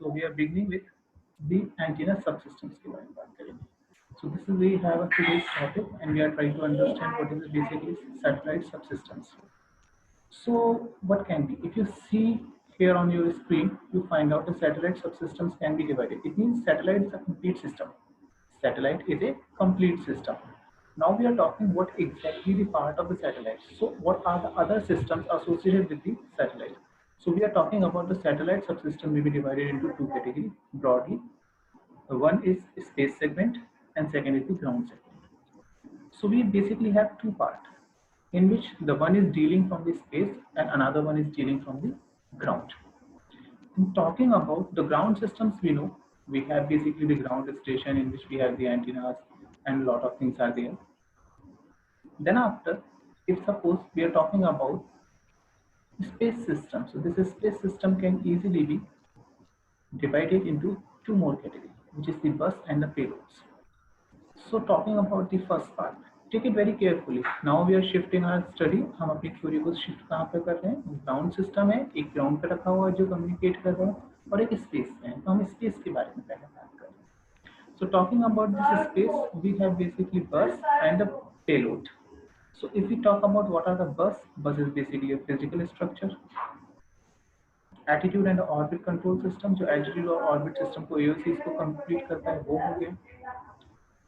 So we are beginning with the antenna subsystems के बारे में बात करेंगे. So this is we have a today's topic and we are trying to understand what is basically satellite subsystems. So what can be? If you see here on your screen, you find out the satellite subsystems can be divided. It means satellite is a complete system. Satellite is a complete system. Now we are talking what exactly the part of the satellite. So what are the other systems associated with the satellite? So we are talking about the satellite subsystem may be divided into two categories broadly. One is space segment and second is the ground segment. So we basically have two parts in which the one is dealing from the space and another one is dealing from the ground. In talking about the ground systems, we know we have basically the ground station in which we have the antennas and a lot of things are there. Then after, if suppose we are talking about space system, so this space system can easily be divided into two more categories, which is the bus and the payloads. So talking about the first part, take it very carefully. Now we are shifting our study. हम अपनी theory को shift कहाँ पे कर रहे हैं? Ground system है, एक ग्राउंड पे रखा हुआ है जो कम्युनिकेट कर रहा है और एक स्पेस में है. तो हम स्पेस के बारे में पहले बात कर रहे हैं. So talking about this space, we have basically bus and the payload. So if we talk about what are the bus is basically a physical structure. Attitude and orbit control system जो attitude और orbit system को एओसीज को complete करता है वो हो गया.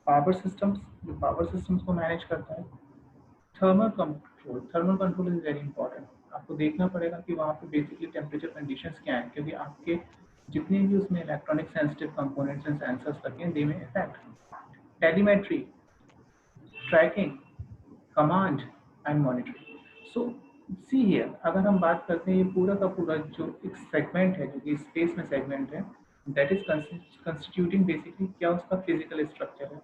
Power systems जो पावर सिस्टम्स को मैनेज करता है. Thermal control is very important. आपको देखना पड़ेगा कि वहाँ पे बेसिकली टेम्परेचर कंडीशंस क्या हैं क्योंकि आपके जितने भी उसमें electronic sensitive components and sensors लगे हैं they may effect. Telemetry, tracking, command and monitoring. So see here अगर हम बात करते हैं ये पूरा का पूरा जो एक सेगमेंट है जो कि स्पेस में सेगमेंट है दैट इज कंस्टिट्यूटिंग बेसिकली क्या उसका फिजिकल स्ट्रक्चर है,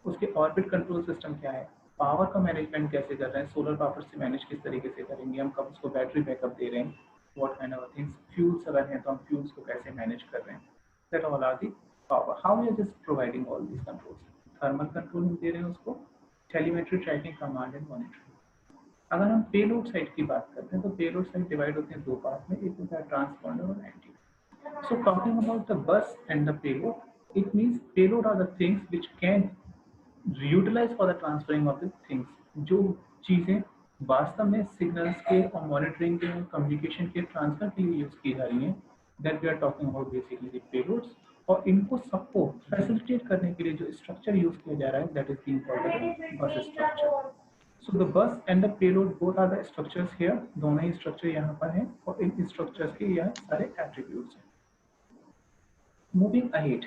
उसके ऑर्बिट कंट्रोल सिस्टम क्या है, पावर का मैनेजमेंट कैसे कर रहे हैं, सोलर पावर से मैनेज किस तरीके से करेंगे, हम कब उसको बैटरी बैकअप दे रहे हैं, what kind of things, fuels अगर हैं तो हम फ्यूल्स को कैसे मैनेज कर रहे हैं, that all are the power. How we are just providing all these controls. Thermal control दे रहे हैं उसको, telemetry, tracking, command and monitoring. अगर हम पेलोड साइड की बात करते हैं तो पेलोड साइड डिवाइड होते हैं दो पार्ट में, एक होता है ट्रांसपॉन्डर और antenna. So talking about the bus and the payload, it means payload are the things which can utilise for the transferring of the things. जो चीजें वास्तव में सिग्नल्स के और मॉनिटरिंग के कम्युनिकेशन के ट्रांसफर के लिए यूज की जा रही हैं that we are talking about basically the payloads. और इनको सबको फैसिलिटेट करने के लिए जो स्ट्रक्चर यूज किया जा रहा है दैट इज बीइंग कॉल्ड बस structure. So the bus and the payload both are the structures here. दोनों ही structure यहाँ पर हैं और इन structures के यह सारे attributes हैं. Moving ahead.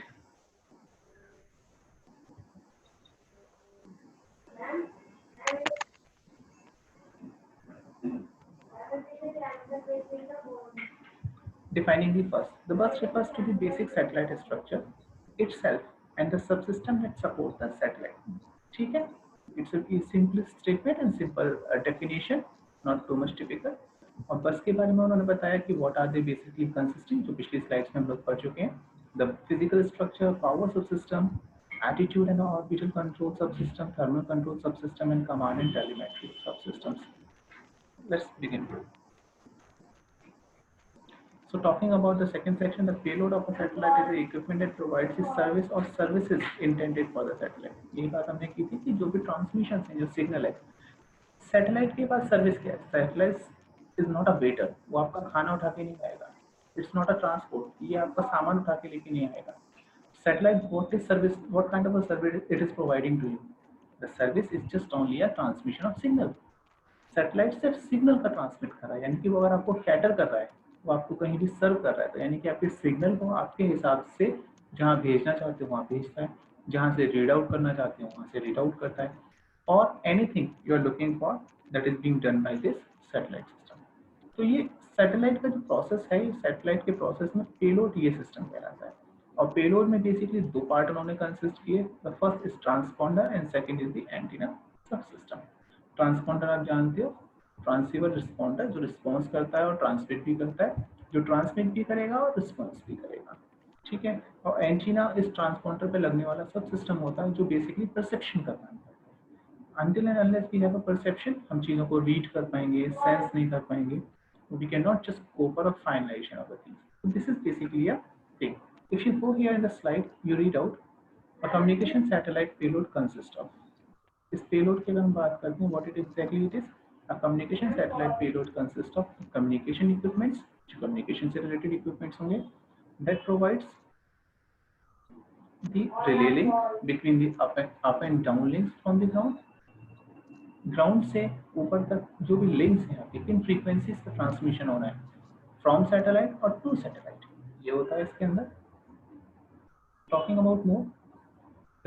Defining the bus. The bus refers to the basic satellite structure itself and the subsystem that supports the satellite. ठीक है? It's a simple statement and simple definition, not too much typical. और बस के बारे में उन्होंने बताया कि what are they basically consisting, जो पिछली स्लाइड्स में हम लोग पढ़ चुके हैं. The physical structure, power subsystem, attitude and orbital control subsystem, thermal control subsystem, and command and telemetry subsystems. Let's begin. So talking about the second section, the payload of a satellite is the equipment that provides the service or services intended for the satellite. यही बात हमने की थी कि जो भी transmission है जो सिग्नल है सैटेलाइट के पास सर्विस क्या है. Satellite is not a waiter, वो आपका खाना उठा के नहीं आएगा. इट्स नॉट अ ट्रांसपोर्ट, ये आपका सामान उठा के लेके नहीं आएगा. Satellite what is service, what kind of a service it is providing to you. The service is just only a transmission of signal. Satellite सिर्फ सिग्नल का ट्रांसमिट कर रहा है, यानी कि वो अगर आपको कैटर कर रहा है वो आपको कहीं भी सर्व कर रहा है तो यानी कि आपके सिग्नल को आपके हिसाब से जहाँ भेजना चाहते हो वहाँ भेजता है, जहाँ से रीड आउट करना चाहते हो वहाँ से रीड आउट करता है, और anything you are looking for that is being done by this satellite system. तो ये सैटेलाइट का जो प्रोसेस है, ये सैटेलाइट के प्रोसेस में पेलोड ये सिस्टम कहलाता है. और पेलोड में बेसिकली दो पार्ट उन्होंने कंसिस्ट किए. The first is transponder and second is the antenna सब सिस्टम. ट्रांसपॉन्डर आप जानते हो, ट्रांसीवर रिस्पॉन्डर जो रिस्पॉन्स करता है और ट्रांसमिट भी करता है, जो ट्रांसमिट भी करेगा और रिस्पॉन्स भी करेगा. ठीक है. और एंटीना इस ट्रांसपॉन्डर पे लगने वाला सब सिस्टम होता है जो बेसिकली परसेप्शन करता है. Until and unless we have a perception, हम चीज़ों को रीड कर पाएंगे, सेंस नहीं कर पाएंगे. We cannot just go for a finalization of the things. So this is basically a If you go here in the slide, you read out a communication satellite payload consists of. इस payload की अगर हम बात करते हैं, what it exactly it is? A communication satellite payload consists of communication equipments, जो communication से related equipments होंगे, that provides the relay link between the up and down links from the ground. Ground से ऊपर तक जो भी links हैं आपके किन फ्रीक्वेंसीज का ट्रांसमिशन होना है फ्रॉम सैटेलाइट और टू सैटेलाइट, ये होता है इसके अंदर. Talking about more,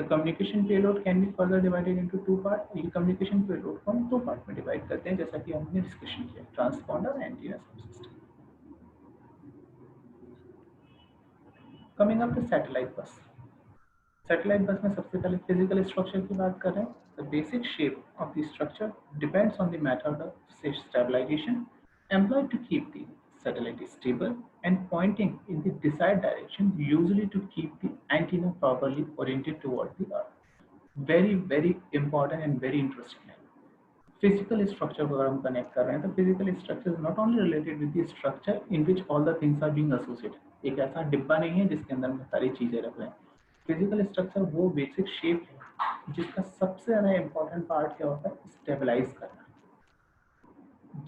the communication payload can be further divided into two part. ये कम्युनिकेशन पेलोड को हम दो पार्ट में डिवाइड करते हैं, जैसा कि हमने डिस्कशन किया, transponder antenna subsystem. Coming up to satellite bus. Satellite bus में सबसे पहले फिजिकल स्ट्रक्चर की बात कर रहे हैं. The basic shape of the structure depends on the method of stabilisation employed to keep the satellite stable and pointing in the desired direction, usually to keep the antenna properly oriented towards the earth. Very, very important and very interesting है. Physical structure को अगर हम connect कर रहे हैं तो physical structure is not only related with the structure in which all the things are being associated. एक ऐसा डिब्बा नहीं है जिसके अंदर हम सारी चीजें रख रहे हैं. फिजिकल स्ट्रक्चर वो बेसिक शेप है जिसका सबसे ज़्यादा इम्पोर्टेंट पार्ट क्या होता है, स्टेबलाइज करना.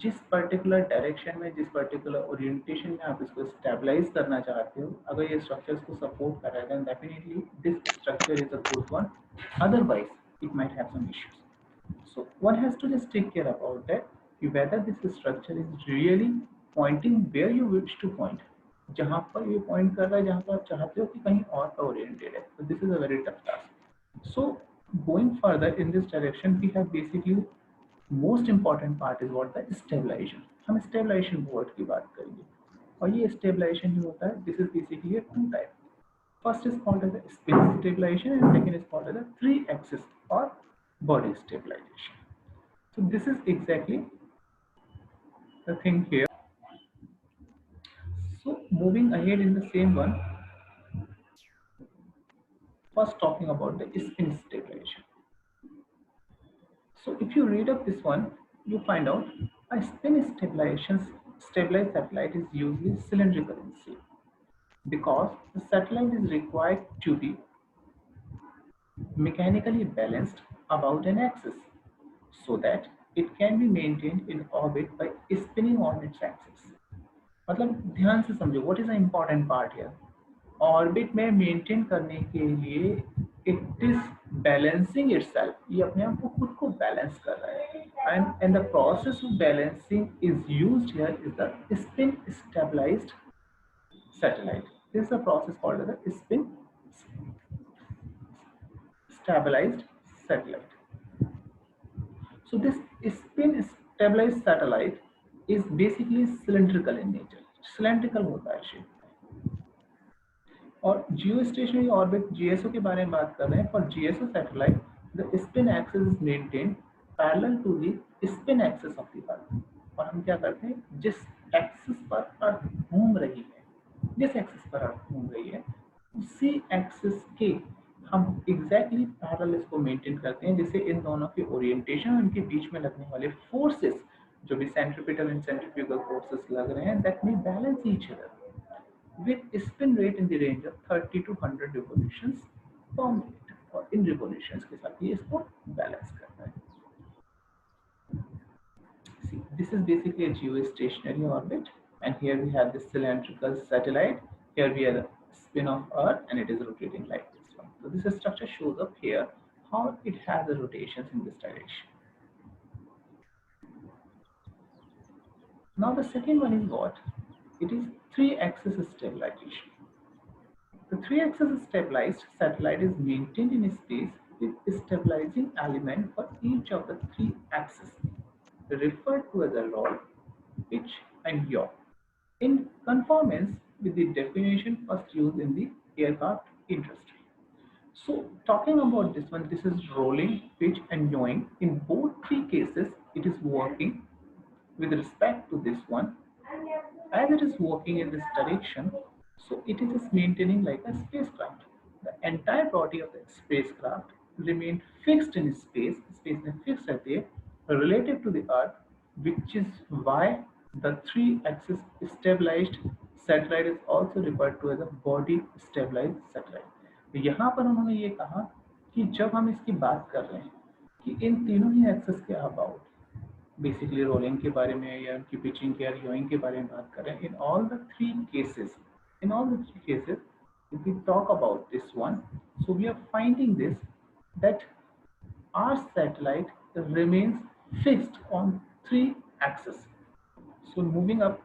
जिस पर्टिकुलर डायरेक्शन में, जिस पर्टिकुलर ओरिएंटेशन में आप इसको स्टेबलाइज करना चाहते हो, अगर ये स्ट्रक्चर्स को सपोर्ट कर रहा है, then definitely this structure is a good one. Otherwise it might have some issues. So one has to just take care about that कि whether this structure is really pointing where you wish to point. जहाँ पर ये point कर रहा है, जहाँ पर आप चाहते हो कि कहीं और पर ओरिएंटेड है. तो this is a very tough task. So going further in this direction we have basically most important part is what the stabilization. हम स्टेबलाइजेशन वर्ड की बात करेंगे और ये स्टेबलाइजेशन जो होता है, this is basically two type. First is called as spin stabilization and second is called as three axis और body stabilization. So this is exactly the thing here. So moving ahead in the same one, first talking about the spin stabilization. So if you read up this one, you find out a spin stabilized satellite is usually cylindrical in shape because the satellite is required to be mechanically balanced about an axis so that it can be maintained in orbit by spinning on its axis. मतलब ध्यान से समझो, what is the important part here? Orbit में maintain करने के लिए it is balancing itself, ये अपने आप को खुद को बैलेंस कर रहा है. And the process of balancing is used here is the spin stabilised satellite. This is the process called the spin stabilized satellite. So this spin stabilized satellite is basically cylindrical in nature. Cylindrical होता है shape. और जियो stationery orbit GSO के बारे में बात कर रहे हैं. For GSO satellite the spin axis is maintained parallel to the spin axis of the earth. और हम क्या करते हैं, जिस एक्सिस पर अर्थ घूम रही है, जिस एक्सिस पर अर्थ घूम रही है, उसी एक्सिस के हम एग्जैक्टली पैरेलल इसको मेंटेन करते हैं, जिससे इन दोनों के ओरिएंटेशन और इनके बीच में लगने वाले फोर्सेस, जो भी सेंट्रीपिटल एंड सेंट्रीफ्यूगल फोर्सेस लग रहे हैं, that may balance each other with spin rate in the range of 30 to 100 revolutions per minute. और इन revolutions के साथ ये इसको बैलेंस करता है. See, this is basically a geostationary orbit, and here we have the cylindrical satellite. Here we have the spin of Earth, and it is rotating like this one. So this structure shows up here how it has the rotations in this direction. Now the second one is what? It is three-axis stabilization. The three-axis stabilized satellite is maintained in space with stabilizing element for each of the three axes, referred to as a rod, pitch, and yaw, in conformance with the definition first used in the aircraft industry. So talking about this one, this is rolling, pitch, and yawing. In both three cases, it is working with respect to this one. As it is working in this direction, so it is maintaining like a spacecraft. The entire body of the spacecraft remained fixed in space में fixed रहती है, relative to the Earth, which is why the three-axis stabilized satellite is also referred to as a body stabilized satellite. तो यहाँ पर उन्होंने ये कहा कि जब हम इसकी बात कर रहे हैं कि इन तीनों ही एक्सेस के अबाउट बेसिकली रोलिंग के बारे में या उनकी पिचिंग के या रियोइंग के बारे में बात कर रहे हैं, in all the three cases if we talk about this one, so we are finding this that our satellite remains fixed on three axes. So moving up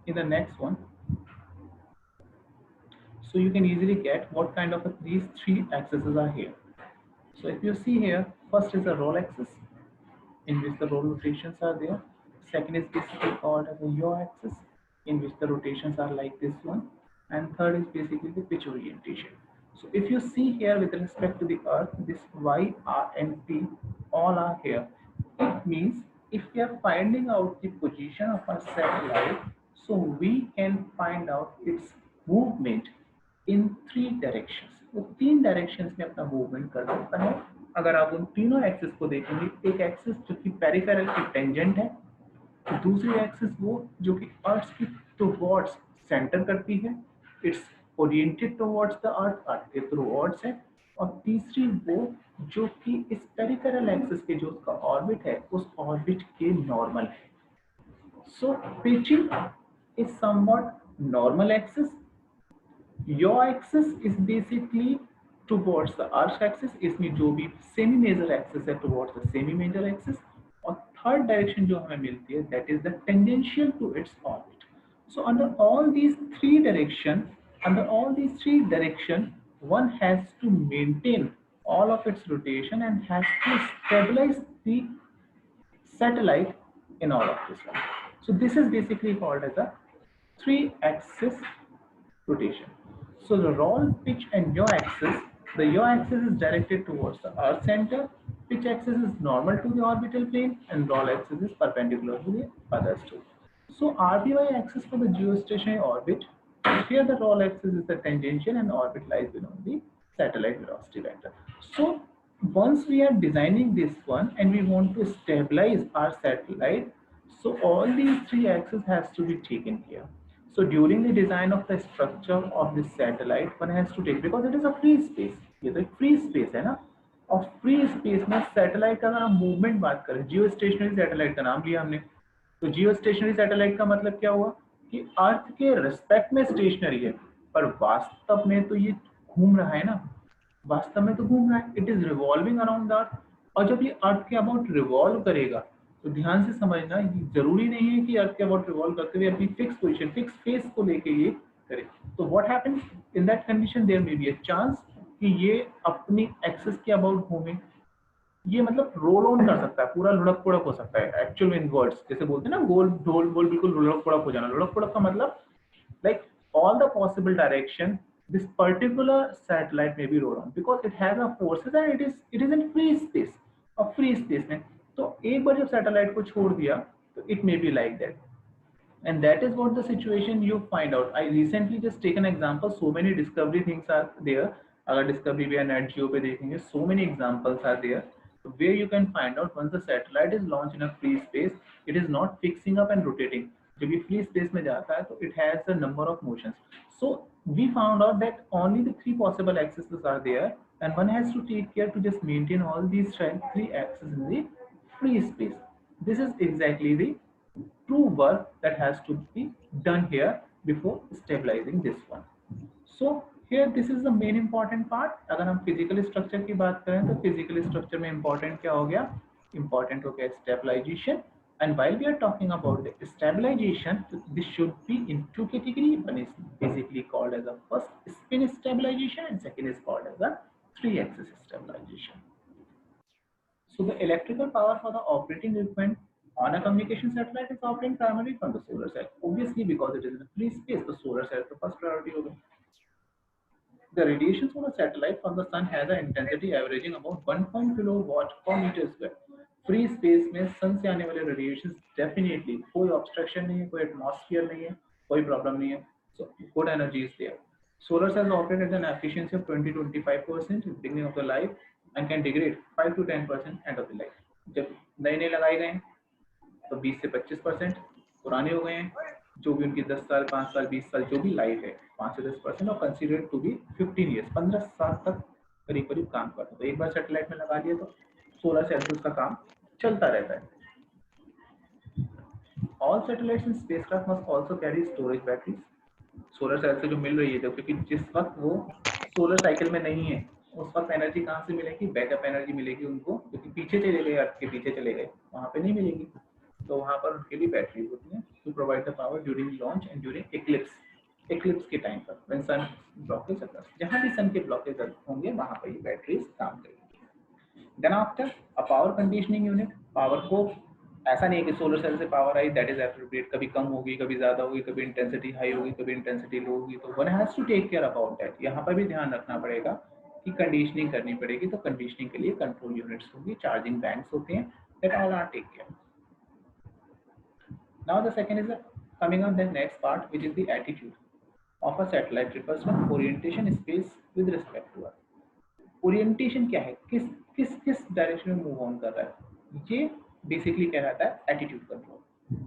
in the next one, so you can easily get what kind of these three axes are here. So if you see here, first is the roll axis in which the roll rotations are there. Second is basically called as a yaw axis in which the rotations are like this one. And third is basically the pitch orientation. So if you see here with respect to the earth, this Y, R and P all are here. It means if we are finding out the position of our satellite, so we can find out its movement in three directions, वो तीन directions में अपना movement कर सकता है। अगर आप उन तीनों एक्सिस को देखेंगे, एक एक्सिस जो कि पेरिफेरल की टेंजेंट है, दूसरी एक्सिस वो जो कि अर्थ की टुवर्ड्स सेंटर करती है, it's oriented towards the earth, earth के टुवर्ड्स है, और तीसरी वो जो कि इस पेरिफेरल एक्सिस के जो उसका ऑर्बिट है उस ऑर्बिट के नॉर्मल है। So pitching is somewhat normal axis, your axis is basically towards the earth axis, इसमें जो भी सेमी मेजर एक्सिस है towards the semi major axis, और थर्ड डायरेक्शन जो हमें मिलती है that is the tangential to its orbit. So under all these three direction, one has to maintain all of its rotation and has to stabilize the satellite in all of this one. So this is basically called as a three axis rotation. So the roll, pitch and yaw axis, the yaw axis is directed towards the earth center, pitch axis is normal to the orbital plane, and roll axis is perpendicular to the others too. So RBY axis for the geostationary orbit, here the roll axis is the tangential and orbit lies below the satellite velocity vector. So once we are designing this one and we want to stabilize our satellite, so all these three axes has to be taken care. So during the design of the structure of this satellite, one has to take, because it is a free space, ये तो एक free space है ना, और free space में satellite का अगर हम movement बात करें, geostationary satellite का नाम लिया हमने, तो geostationary satellite का मतलब क्या हुआ कि अर्थ के रिस्पेक्ट में स्टेशनरी है, पर वास्तव में तो ये घूम रहा है ना, वास्तव में तो घूम रहा है, it is revolving around the earth. और जब ये अर्थ के अबाउट रिवॉल्व करेगा तो ध्यान से समझना, ये जरूरी नहीं है कि अर्थ के अबाउट रिवॉल्व करते हुए अपनी फिक्स पोजीशन, फिक्स फेस को लेके ये करे। तो what happens in that condition, there may be a chance कि ये अपनी एक्सिस के अबाउट घूमे, ये मतलब रोल ऑन कर सकता है, पूरा लुढ़क पुढ़क हो सकता है। एक्चुअल इन वर्ड्स जैसे बोलते हैं ना, गोल ढोल बोल बिल्कुल लुढ़क पुढ़क हो जाना। लुढ़क पुढ़क का मतलब like all the possible direction this particular satellite may be rolled on, because it has a forces and it is in free space, और free space में तो एक बार जब सैटेलाइट को छोड़ दिया तो it may be like that, and that is what the situation you find out. I recently just take an example, so many discovery things are there, अगर डिस्कवरी भी नेट जियो पे देखेंगे, so many examples are there where you can find out once the satellite is launched in a free space, it is not fixing up and rotating. जब ये free space में जाता है तो it has a number of motions. So we found out that only the three possible axes are there, and one has to take care to just maintain all these three axes in the free space. This is exactly the true work that has to be done here before stabilizing this one. So here this is the main important part. अगर हम physical structure की बात करें तो physical structure में important क्या हो गया? Important हो गया stabilization. And while we are talking about the stabilization, this should be in two categories. One is basically called as a first spin stabilization, and second is called as a three-axis stabilization. So the electrical power for the operating equipment on a communication satellite is obtained primarily from the solar cell. Obviously, because it is in a free space, the solar cell is the first priority होगा. The radiation from a satellite from the sun has an intensity averaging about 1 kilowatt per meter square. Free space में सन से आने वाले radiation definitely कोई obstruction नहीं है, कोई atmosphere नहीं है, कोई प्रॉब्लम नहीं है, so good energy is there. Solar cells operate at an efficiency of 20-25% in the beginning of the life and can degrade 5-10% end of the life. जब नए नए लगाए गए हैं तो 20 से 25%, पुराने हो गए हैं जो भी उनकी 10 साल 5 साल 20 साल जो भी लाइफ है 5 से 10% और कंसीडर टू बी 15 ईयर्स 15 साल तक करीब करीब काम करता है। तो एक बार सैटेलाइट में लगा दिया तो 16 सेल से उसका काम चलता रहता है। All satellites in spacecraft must also carry storage batteries. Solar cell से जो मिल रही है जब, क्योंकि जिस वक्त वो सोलर साइकिल में नहीं है उस वक्त एनर्जी कहाँ से मिलेगी, बैकअप एनर्जी मिलेगी उनको, क्योंकि पीछे चले गए, अर्थ के पीछे चले गए, वहाँ पे नहीं मिलेगी। तो वहाँ पर उनके लिए बैटरी होती है to provide the power during launch and during eclipse के टाइम पर व्हेन सन ब्लॉकेज अकर्स। जहाँ भी सन के ब्लॉकेज होंगे वहाँ पर ये बैटरीज काम करेगी। Then after a power conditioning unit, power को ऐसा नहीं है कि सोलर सेल से पावर आई दैट इज एप्रोप्रिएट, कभी कम होगी कभी ज्यादा होगी, कभी इंटेंसिटी हाई होगी कभी इंटेंसिटी लो होगी, तो one has to take care about that. यहाँ पर भी ध्यान रखना पड़ेगा कि कंडीशनिंग करनी पड़ेगी। तो कंडीशनिंग के लिए कंट्रोल यूनिट्स होंगी, चार्जिंग बैंक्स होते हैं, that all are take care. Now the second is coming on the next part, which is the attitude of a satellite refers to orientation space with respect to Earth. Orientation क्या है, किस किस किस direction में move on कर रहा है, ये बेसिकली कहलाता है attitude control.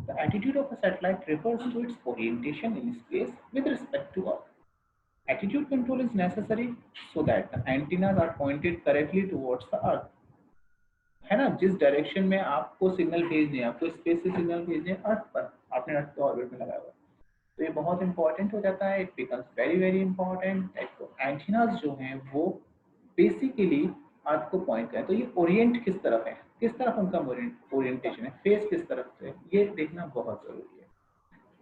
The attitude of a satellite refers to its orientation in space with respect to earth. Attitude control is necessary so that the antennas are pointed correctly towards the earth. है ना, जिस direction में आपको signal भेजने हैं, आपको space से signal भेजने हैं अर्थ पर, आपने अर्थ के ऑर्बिट में लगाया हुआ है, तो ये बहुत इंपॉर्टेंट हो जाता है। It becomes very very important that antennas जो हैं वो बेसिकली अर्थ को पॉइंट करें। तो ये ओरिएंट किस तरफ है, किस तरफ उनका ओरिएंटेशन है, फेस किस तरफ से, ये देखना बहुत जरूरी है।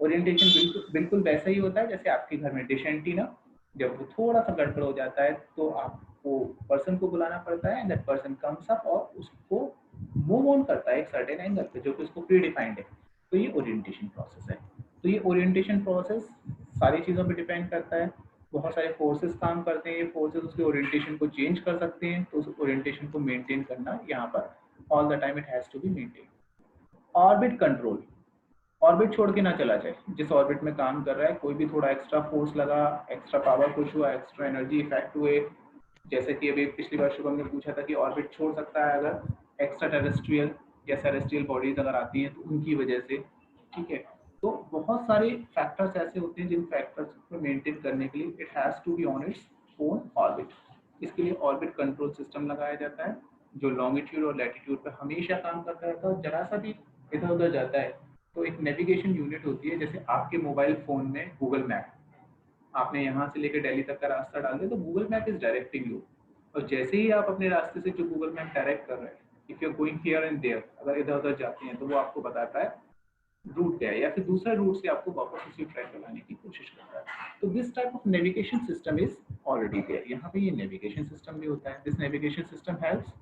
ओरिएंटेशन बिल्कुल बिल्कुल वैसा ही होता है जैसे आपके घर में डिश एंटीना, जब वो थोड़ा सा गड़बड़ हो जाता है तो आपको पर्सन को बुलाना पड़ता है, and that person comes up और उसको मूव ऑन करता है एक सर्टेन एंगल पे जो कि उसको प्री डिफाइंड है। तो ये ओरिएंटेशन प्रोसेस है। तो ये ओरिएंटेशन प्रोसेस सारी चीज़ों पे डिपेंड करता है। बहुत सारे फोर्सेस काम करते हैं, ये फोर्सेस उसके ओरिएंटेशन को चेंज कर सकते हैं, तो उस ओरिएंटेशन को मेंटेन करना यहाँ पर all the time it has to be maintain. Orbit control, orbit छोड़ के ना चला जाए। जिस ऑर्बिट में काम कर रहा है कोई भी थोड़ा एक्स्ट्रा फोर्स लगा, एक्स्ट्रा पावर पुश हुआ, एक्स्ट्रा एनर्जी इफेक्ट हुए, जैसे कि अभी पिछली बार शुभम ने पूछा था कि ऑर्बिट छोड़ सकता है अगर एक्स्ट्रा टेरेस्ट्रियल या सेरेस्ट्रियल बॉडीज अगर आती हैं तो उनकी वजह से, ठीक है। तो बहुत सारे फैक्टर्स ऐसे होते हैं जिन फैक्टर्स को मेंटेन करने के लिए it has to be on its own orbit. इसके लिए ऑर्बिट कंट्रोल सिस्टम लगाया जाता है जो लॉन्गिट्यूड और लैटिट्यूड पर हमेशा काम करता रहता है। जरा सा भी इधर उधर जाता है तो एक नेविगेशन यूनिट होती है, जैसे आपके मोबाइल फोन में गूगल मैप, आपने यहाँ से लेकर दिल्ली तक का रास्ता डाल दिया तो Google map is directing you, और जैसे ही आप अपने रास्ते से जो गूगल मैप डायरेक्ट कर रहे हैं, if you are going here and there, अगर इधर उधर जाते हैं तो वो आपको बताता है रूट क्या है, या फिर दूसरा रूट से आपको वापस उसी ट्रैक पर लाने की कोशिश करता है। तो this type of navigation system is already there. यहाँ पे ये नेविगेशन सिस्टम भी होता है। This navigation system helps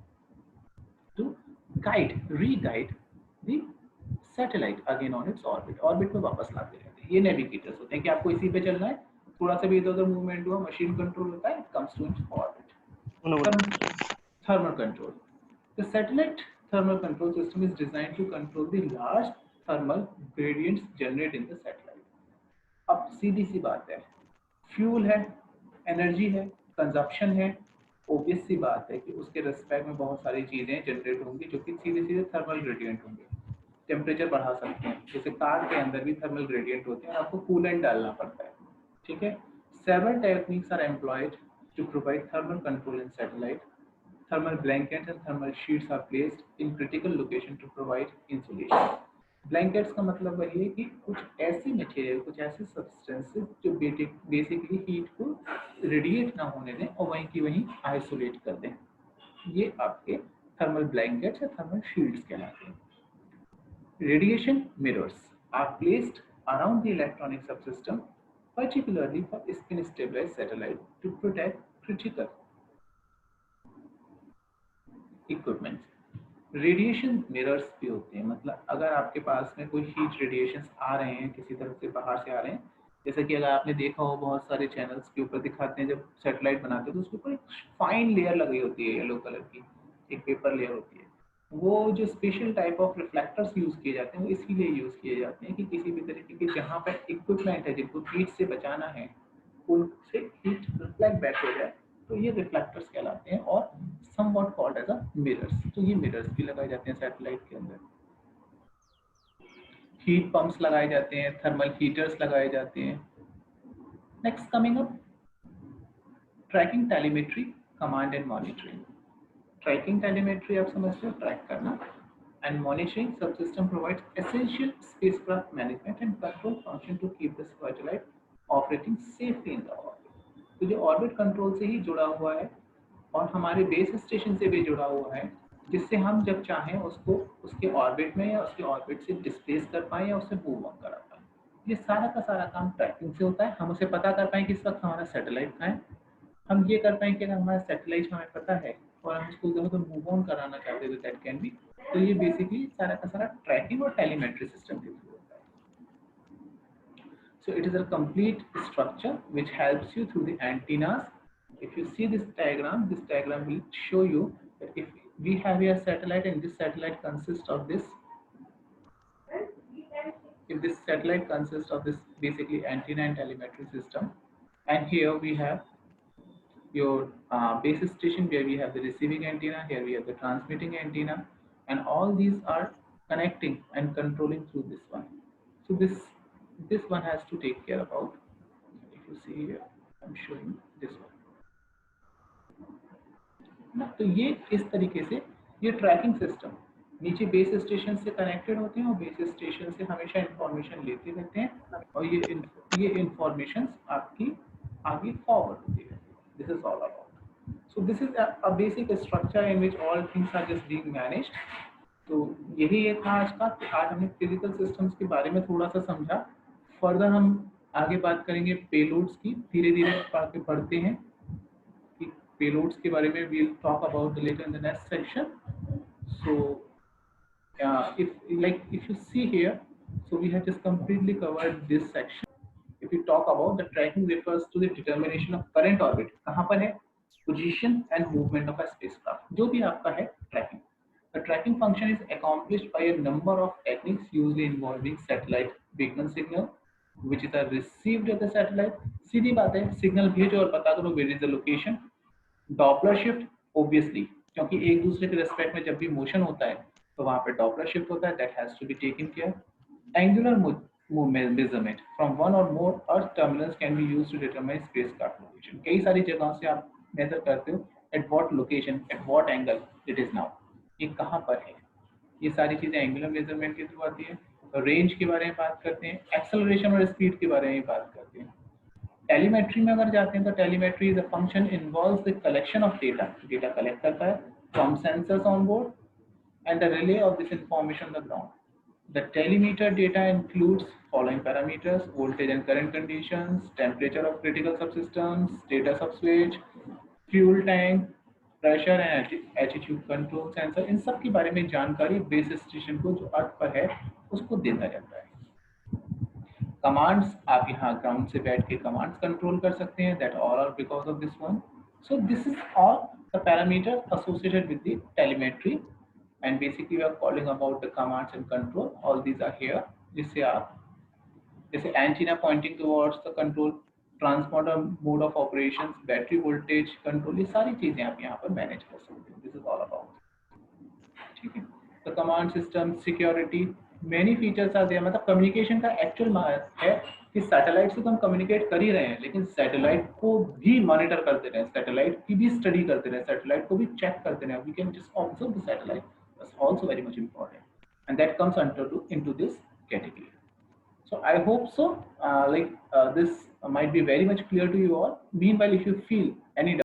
to guide re-guide the satellite again on its orbit, orbit में वापस लाते रहते हैं। ये नेविगेटर्स होते हैं कि आपको इसी पे चलना है, थोड़ा सा भी इधर उधर मूवमेंट हुआ, मशीन कंट्रोल होता है, it comes to its orbit. Thermal control. The satellite thermal control system is designed to control the large thermal gradients generated in the satellite. अब सीधी सी बात है, फ्यूल है, एनर्जी है, कंजप्शन है, ओबियस सी बात है कि उसके रिस्पेक्ट में बहुत सारी चीज़ें जनरेट होंगी जो कि सीधे सीधे थर्मल ग्रेडियंट होंगे। टेम्परेचर बढ़ा सकते हैं, जैसे कार के अंदर भी थर्मल ग्रेडियंट होते हैं, आपको कूलेंट डालना पड़ता है, ठीक है। Several techniques are employed to provide thermal control in satellite. Thermal blankets and thermal sheets are placed in critical location to provide insulation. Blankets का मतलब वही है कि कुछ ऐसी मटेरियल, कुछ ऐसे सब्सटेंसेस जो बेसिकली हीट को रेडिएट ना होने दें और वहीं की वहीं आइसोलेट कर दें, ये आपके थर्मल ब्लैंकेट्स या थर्मल शीट्स कहलाते हैं। Radiation mirrors are placed around the electronic subsystem, particularly for spin stabilized satellite to protect critical equipments. Radiation mirrors भी होते हैं, मतलब अगर आपके पास में कोई हीट रेडिएशंस आ रहे हैं, किसी तरफ से बाहर से आ रहे हैं, जैसे कि अगर आपने देखा हो बहुत सारे चैनल्स के ऊपर दिखाते हैं, जब सैटेलाइट बनाते हैं तो उसके ऊपर एक फाइन लेयर लगी होती है येलो कलर की, एक पेपर लेयर होती है। वो जो special type of reflectors use किए जाते हैं वो इसीलिए यूज़ किए जाते हैं कि किसी भी तरीके के जहाँ पर इक्विपमेंट है जिनको हीट से बचाना है उनसे हीट रिफ्लेक्ट बैक हो जाए, तो ये रिफ्लेक्टर्स कहलाते हैं और somewhat called as a mirrors। तो ये मिरर्स भी लगाए जाते हैं सैटेलाइट के अंदर। हीट पंप्स लगाए जाते हैं, थर्मल हीटर्स लगाए जाते हैं। Next coming up, tracking telemetry, command and monitoring. Tracking telemetry आप समझते हो, ट्रैक करना, and monitoring subsystem provides essential spacecraft management and control function to keep the satellite operating safely in the orbit. तो जो orbit control से ही जुड़ा हुआ है और हमारे बेस स्टेशन से भी जुड़ा हुआ है, जिससे हम जब चाहें उसको उसके ऑर्बिट में या उसके ऑर्बिट से डिस्प्लेस कर पाएँ या उससे मूव ऑन करा पाएँ। ये सारा का सारा काम ट्रैकिंग से होता है। हम उसे पता कर पाएँ कि इस वक्त हमारा सैटेलाइट कहाँ है, हम ये कर पाएँ कि अगर हमारा सैटेलाइट हमें पता है और हम उसको उधर मूव ऑन कराना चाहते हैं तो दैट कैन बी। तो ये बेसिकली सारा का सारा ट्रैकिंग और टेलीमेट्री सिस्टम के थ्रू होता है। So it is a complete structure which helps you through the antennas. If you see this diagram will show you that if we have a satellite and this satellite consists of this, if this satellite consists of this basically antenna and telemetry system, and here we have your base station where we have the receiving antenna, here we have the transmitting antenna, and all these are connecting and controlling through this one. So this one has to take care about. If you see here, I'm showing this one. ना तो ये इस तरीके से ये tracking system नीचे base station से connected होते हैं और बेस स्टेशन से हमेशा इंफॉर्मेशन लेते रहते हैं और ये इंफॉर्मेशन आपकी आगे फॉरवर्ड होती है। This is all about. So this is a basic structure in which all things are just being managed. तो यही ये था आज का कि आज हमने फिजिकल सिस्टम्स के बारे में थोड़ा सा समझा। फर्दर हम आगे बात करेंगे पेलोड्स की, धीरे धीरे आगे बढ़ते हैं कि पेलोड्स के बारे में we'll talk about later in the next section. So if you see here, so we have just completely covered this section. If we talk about the tracking refers to the determination of current orbit, कहाँ पर है, position and movement of a spacecraft, जो भी आपका है tracking. The tracking function is accomplished by a number of techniques usually involving satellite beacon signal, which is received at the satellite. सीधी बात है, signal भेजो और बता दो where is the location. Doppler shift obviously, क्योंकि एक दूसरे के रेस्पेक्ट में जब भी मोशन होता है तो वहां पे डॉपलर शिफ्ट होता है, that has to be taken care. Angular measurement from one or more earth terminals can be used to determine spacecraft location. कई सारी जगहों से आप मेजर करते हो at what location, at what angle it is now, ये कहाँ पर है. ये सारी चीजें एंगुलर मेजरमेंट के थ्रू आती है. रेंज के बारे में बात करते हैं, एक्सेलरेशन और स्पीड के बारे में बात करते हैं. टेलीमेट्री में अगर जाते हैं तो telemetry is a function involves the collection of data. Data collect करता है from sensors on board and the relay of this information on the ground. The telemeter data includes following parameters: voltage and current conditions, temperature of critical subsystems, status of switch, fuel tank, pressure and attitude control sensor. इन सब के बारे में जानकारी base station को जो अर्थ पर है उसको देता जाता है. कमांड्स, आप यहाँ ग्राउंड से बैठ के कमांड्स कंट्रोल कर सकते हैं, that all are because of this one. So this is all the parameter associated with the telemetry and basically we are calling about the commands and control. All these are here, जिससे आप जैसे antenna pointing towards the control, transporter mode of operations, battery voltage control, ये सारी चीजें आप यहाँ पर manage कर सकते हैं. This is all about. ठीक है. The command system, security, many features are there. मतलब कम्युनिकेशन का एक्चुअल है कि सैटेलाइट से तो हम कम्युनिकेट कर ही रहे हैं, लेकिन सैटेलाइट को भी मॉनिटर करते रहे, सैटेलाइट की भी स्टडी करते रहे, सैटेलाइट को भी चेक करते रहे. We can just observe the satellite, that's also very much important and that comes into this category. So I hope so. This might be very much clear to you all. Meanwhile, if you feel any